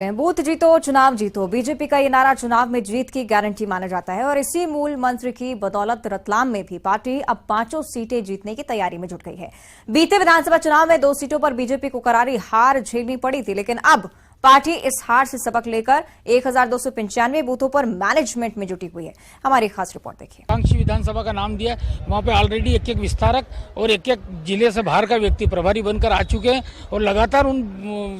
Booth जीतो चुनाव जीतो, बीजेपी का ये नारा चुनाव में जीत की गारंटी माना जाता है और इसी मूल मंत्र की बदौलत रतलाम में भी पार्टी अब 5 सीटें जीतने की तैयारी में जुट गई है। बीते विधानसभा चुनाव में 2 सीटों पर बीजेपी को करारी हार झेलनी पड़ी थी, लेकिन अब पार्टी इस हार से सबक लेकर 1295 बूथों पर मैनेजमेंट में जुटी हुई है। हमारी खास रिपोर्ट देखिए। कांक्षी विधानसभा का नाम दिया, वहाँ पे ऑलरेडी एक विस्तारक और एक जिले से बाहर का व्यक्ति प्रभारी बनकर आ चुके हैं और लगातार उन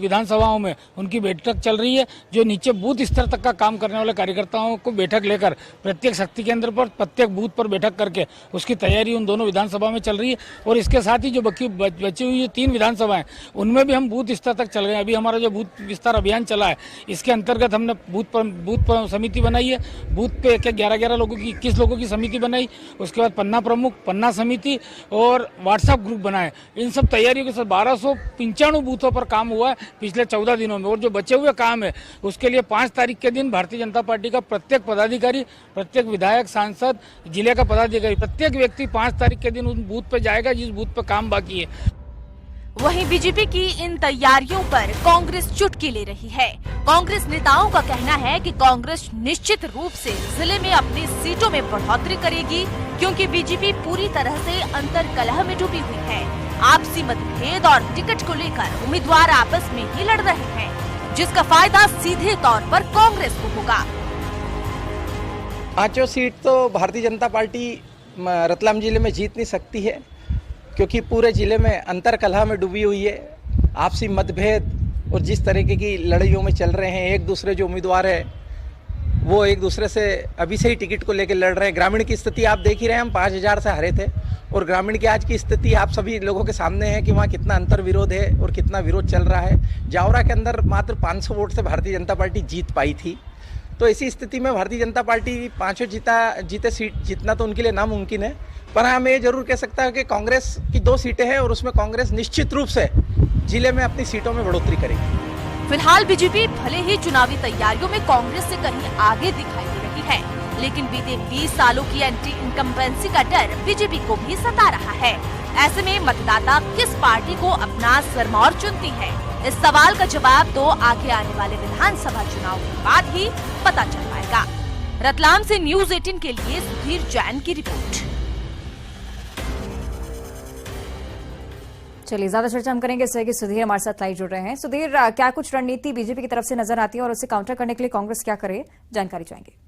विधानसभाओं में उनकी बैठक चल रही है। जो नीचे बूथ स्तर तक का काम करने वाले कार्यकर्ताओं को बैठक लेकर प्रत्येक शक्ति केंद्र पर प्रत्येक बूथ पर बैठक करके उसकी तैयारी उन दोनों विधानसभा में चल रही है। और इसके साथ ही जो बची हुई 3 विधानसभाएं, उनमें भी हम बूथ स्तर तक चल गए। अभी हमारा जो बूथ विस्तार अभियान चला है, इसके अंतर्गत हमने बूथ पर समिति बनाई है। बूथ पे 11 लोगों की 21 लोगों की समिति बनाई। उसके बाद पन्ना प्रमुख, पन्ना समिति और व्हाट्सएप ग्रुप बनाए। इन सब तैयारियों के साथ 1295 बूथों पर काम हुआ है पिछले 14 दिनों में। और जो बचे हुए काम है उसके लिए 5 तारीख के दिन भारतीय जनता पार्टी का प्रत्येक पदाधिकारी, प्रत्येक विधायक, सांसद, जिले का पदाधिकारी, प्रत्येक व्यक्ति 5 तारीख के दिन उस बूथ पे जाएगा जिस बूथ पे काम बाकी है। वहीं बीजेपी की इन तैयारियों पर कांग्रेस चुटकी ले रही है। कांग्रेस नेताओं का कहना है कि कांग्रेस निश्चित रूप से जिले में अपनी सीटों में बढ़ोतरी करेगी, क्योंकि बीजेपी पूरी तरह से अंतर्कलह में डूबी हुई है। आपसी मतभेद और टिकट को लेकर उम्मीदवार आपस में ही लड़ रहे हैं, जिसका फायदा सीधे तौर पर कांग्रेस को होगा। 5 सीट तो भारतीय जनता पार्टी रतलाम जिले में जीत नहीं सकती है, क्योंकि पूरे जिले में अंतर्कलह में डूबी हुई है। आपसी मतभेद और जिस तरीके की लड़ाइयों में चल रहे हैं, एक दूसरे जो उम्मीदवार है वो एक दूसरे से अभी से ही टिकट को लेकर लड़ रहे हैं। ग्रामीण की स्थिति आप देख ही रहे हैं, हम 5000 से हारे थे और ग्रामीण की आज की स्थिति आप सभी लोगों के सामने है कि वहाँ कितना अंतर विरोध है और कितना विरोध चल रहा है। जावरा के अंदर मात्र 500 वोट से भारतीय जनता पार्टी जीत पाई थी। तो इसी स्थिति में भारतीय जनता पार्टी 5 जीते सीट जीतना तो उनके लिए नामुमकिन है। पर हाँ, मैं ये जरूर कह सकता हूँ कि कांग्रेस की 2 सीटें हैं और उसमें कांग्रेस निश्चित रूप से जिले में अपनी सीटों में बढ़ोतरी करेगी। फिलहाल बीजेपी भले ही चुनावी तैयारियों में कांग्रेस से कहीं आगे दिखाई दे रही है, लेकिन बीते 20 सालों की एंटी इनकम्बेंसी का डर बीजेपी को भी सता रहा है। ऐसे में मतदाता किस पार्टी को अपना सिरमौर चुनती है, इस सवाल का जवाब तो आगे आने वाले विधानसभा चुनाव के बाद ही पता चल पाएगा। रतलाम से न्यूज़ 18 के लिए सुधीर जैन की रिपोर्ट। चलिए, ज्यादा चर्चा हम करेंगे इससे कि सुधीर हमारे साथ लाइव जुड़ रहे हैं। सुधीर, क्या कुछ रणनीति बीजेपी की तरफ से नजर आती है और उसे काउंटर करने के लिए कांग्रेस क्या करे, जानकारी चाहेंगे।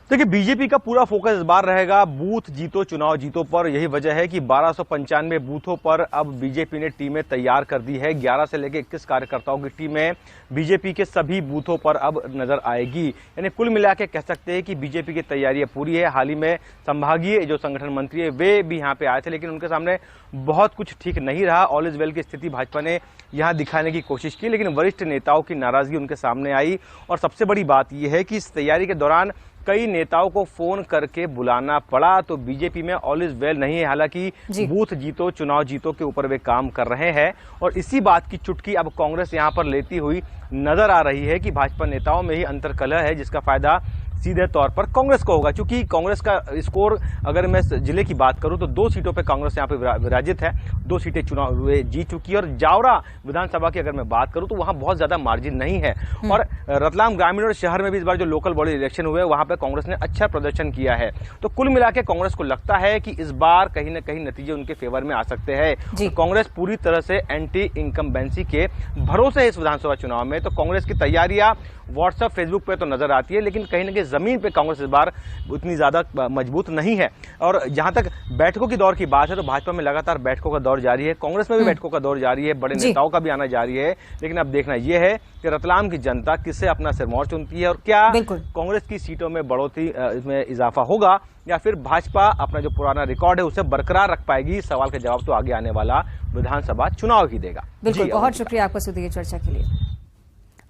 देखिए, बीजेपी का पूरा फोकस इस बार रहेगा बूथ जीतो चुनाव जीतो पर। यही वजह है कि 1295 बूथों पर अब बीजेपी ने टीमें तैयार कर दी है। 11 से लेकर 21 कार्यकर्ताओं की टीमें बीजेपी के सभी बूथों पर अब नजर आएगी। यानी कुल मिला के कह सकते हैं कि बीजेपी की तैयारियां पूरी है। हाल ही में संभागीय जो संगठन मंत्री है वे भी यहाँ पे आए थे, लेकिन उनके सामने बहुत कुछ ठीक नहीं रहा। ऑल इज वेल की स्थिति भाजपा ने यहाँ दिखाने की कोशिश की, लेकिन वरिष्ठ नेताओं की नाराजगी उनके सामने आई। और सबसे बड़ी बात यह है कि इस तैयारी के दौरान कई नेताओं को फोन करके बुलाना पड़ा। तो बीजेपी में ऑल इज वेल नहीं है। हालांकि बूथ जीतो चुनाव जीतो के ऊपर वे काम कर रहे हैं और इसी बात की चुटकी अब कांग्रेस यहां पर लेती हुई नजर आ रही है कि भाजपा नेताओं में ही अंतर्कलह है, जिसका फायदा सीधे तौर पर कांग्रेस को होगा। क्योंकि कांग्रेस का स्कोर, अगर मैं जिले की बात करूं तो 2 सीटों पे कांग्रेस यहां पे विराजित है। 2 सीटें चुनाव जीत चुकी है और जावरा विधानसभा की अगर मैं बात करूं तो वहां बहुत ज्यादा मार्जिन नहीं है। और रतलाम ग्रामीण और शहर में भी इस बार जो लोकल बॉडी इलेक्शन हुए वहां पे कांग्रेस ने अच्छा प्रदर्शन किया है। तो कुल मिला के कांग्रेस को लगता है कि इस बार कहीं ना कहीं नतीजे उनके फेवर में आ सकते हैं। तो कांग्रेस पूरी तरह से एंटी इनकम्बेंसी के भरोसे है इस विधानसभा चुनाव में। तो कांग्रेस की तैयारियां व्हाट्सएप, फेसबुक पे तो नजर आती है, लेकिन कहीं ना कहीं जमीन पे कांग्रेस इस बार उतनी ज्यादा मजबूत नहीं है। और जहां तक बैठकों की दौर की बात है तो भाजपा में लगातार बैठकों का दौर जारी है, कांग्रेस में भी बैठकों का दौर जारी है, बड़े नेताओं का भी आना जारी है। लेकिन अब देखना यह है कि रतलाम की जनता किससे अपना सिरमौर चुनती है और क्या कांग्रेस की सीटों में बढ़ोतरी में इजाफा होगा या फिर भाजपा अपना जो पुराना रिकॉर्ड है उसे बरकरार रख पाएगी। इस सवाल का जवाब तो आगे आने वाला विधानसभा चुनाव ही देगा। बिल्कुल, बहुत शुक्रिया आपका सुधीर चर्चा के लिए।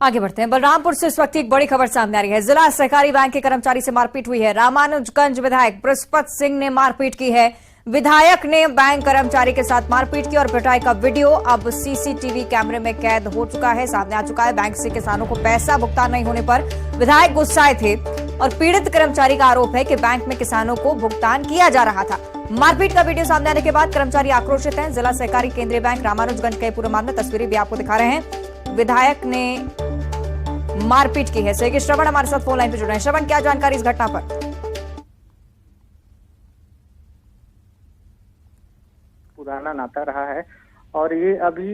आगे बढ़ते हैं। बलरामपुर से इस वक्त एक बड़ी खबर सामने आ रही है। जिला सहकारी बैंक के कर्मचारी से मारपीट हुई है। रामानुजगंज विधायक बृहस्पति सिंह ने मारपीट की है। विधायक ने बैंक कर्मचारी के साथ मारपीट की और पिटाई का वीडियो अब सीसीटीवी कैमरे में कैद हो चुका है, सामने आ चुका है। बैंक से किसानों को पैसा भुगतान नहीं होने पर विधायक गुस्साए थे और पीड़ित कर्मचारी का आरोप है कि बैंक में किसानों को भुगतान किया जा रहा था। मारपीट का वीडियो सामने आने के बाद कर्मचारी आक्रोशित हैं। जिला सहकारी केंद्रीय बैंक रामानुजगंज के पूरे मामले तस्वीरें भी आपको दिखा रहे हैं। विधायक ने मारपीट की है। सहयोगी श्रवण हमारे साथ फोन लाइन पर जुड़े हैं। श्रवण, क्या जानकारी इस घटना पर? पुराना नाता रहा है और ये अभी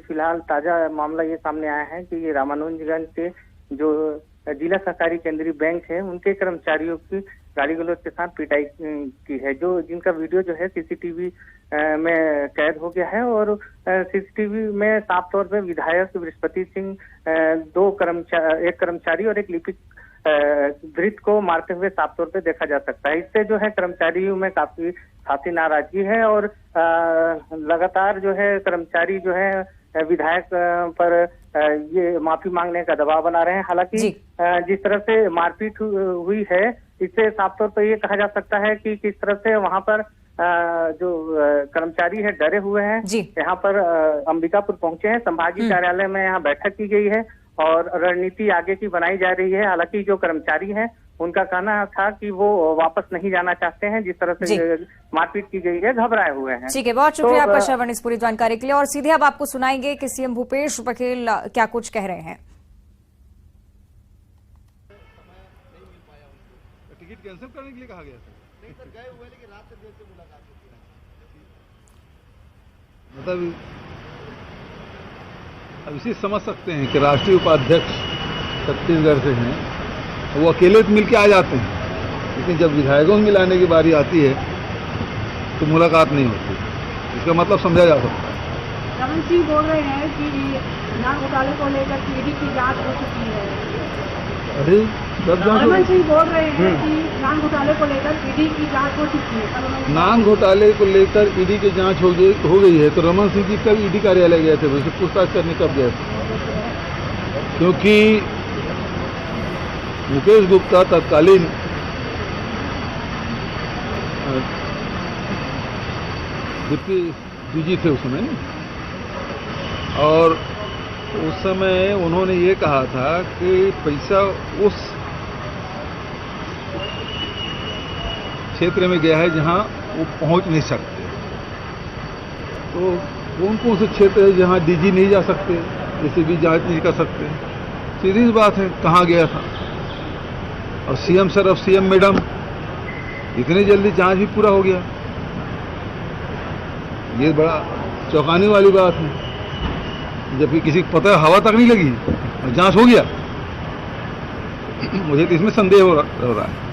फिलहाल ताजा मामला ये सामने आया है कि ये रामानुजगंज के जो जिला सहकारी केंद्रीय बैंक है उनके कर्मचारियों की गाली गलौज के साथ पिटाई की है, जो जिनका वीडियो जो है सीसीटीवी में कैद हो गया है। और सीसीटीवी में साफ तौर पे विधायक बृहस्पति सिंह एक कर्मचारी और एक लिपिक धृत को मारते हुए साफ तौर पे देखा जा सकता है। इससे जो है कर्मचारियों में काफी खासी नाराजगी है और लगातार जो है कर्मचारी जो है विधायक पर ये माफी मांगने का दबाव बना रहे हैं। हालांकि जिस तरह से मारपीट हुई है इससे साफ तौर पर ये कहा जा सकता है कि किस तरह से वहां पर जो कर्मचारी है डरे हुए हैं। यहाँ पर अंबिकापुर पहुंचे हैं, संभागीय कार्यालय में यहाँ बैठक की गई है और रणनीति आगे की बनाई जा रही है। हालांकि जो कर्मचारी हैं उनका कहना था कि वो वापस नहीं जाना चाहते हैं, जिस तरह से मारपीट की गई है घबराए हुए हैं। ठीक है, बहुत शुक्रिया आपका श्रवण इस पूरी जानकारी के लिए। और सीधे अब आपको सुनाएंगे कि सीएम भूपेश बघेल क्या कुछ कह रहे हैं। टिकट कैंसिल करने के लिए कहा गया था। नहीं सर, गए हुए लेकिन रात से देर से मुलाकात होती है। मतलब अब इसे समझ सकते हैं कि राष्ट्रीय उपाध्यक्ष छत्तीसगढ़ से हैं, वो अकेले तो मिल के आ जाते हैं, लेकिन जब विधायकों को मिलाने की बारी आती है तो मुलाकात नहीं होती। इसका मतलब समझा जा सकता है। रमन सिंह बोल रहे हैं कि नान घोटाले को लेकर ईडी की जांच हो चुकी है। अरे रमन सिंह बोल रहे हैं कि नान घोटाले को लेकर ईडी की जांच हो चुकी है। नान घोटाले को लेकर ईडी की जांच हो गई है, तो रमन सिंह जी कब ईडी कार्यालय गए थे, वैसे पूछताछ करने कब गए थे? क्योंकि मुकेश गुप्ता तत्कालीन डिप्टी डीजी थे उस समय ना, और उस समय उन्होंने ये कहा था कि पैसा उस क्षेत्र में गया है जहां वो पहुंच नहीं सकते। तो कौन कौन से क्षेत्र है जहां डीजी नहीं जा सकते, जैसे भी जांच नहीं कर सकते? सीधी बात है, कहाँ गया था? और सीएम सर और सीएम मैडम इतनी जल्दी जांच भी पूरा हो गया, ये बड़ा चौंकाने वाली बात है। जबकि किसी को पता हवा तक नहीं लगी और जांच हो गया। मुझे तो इसमें संदेह हो रहा है।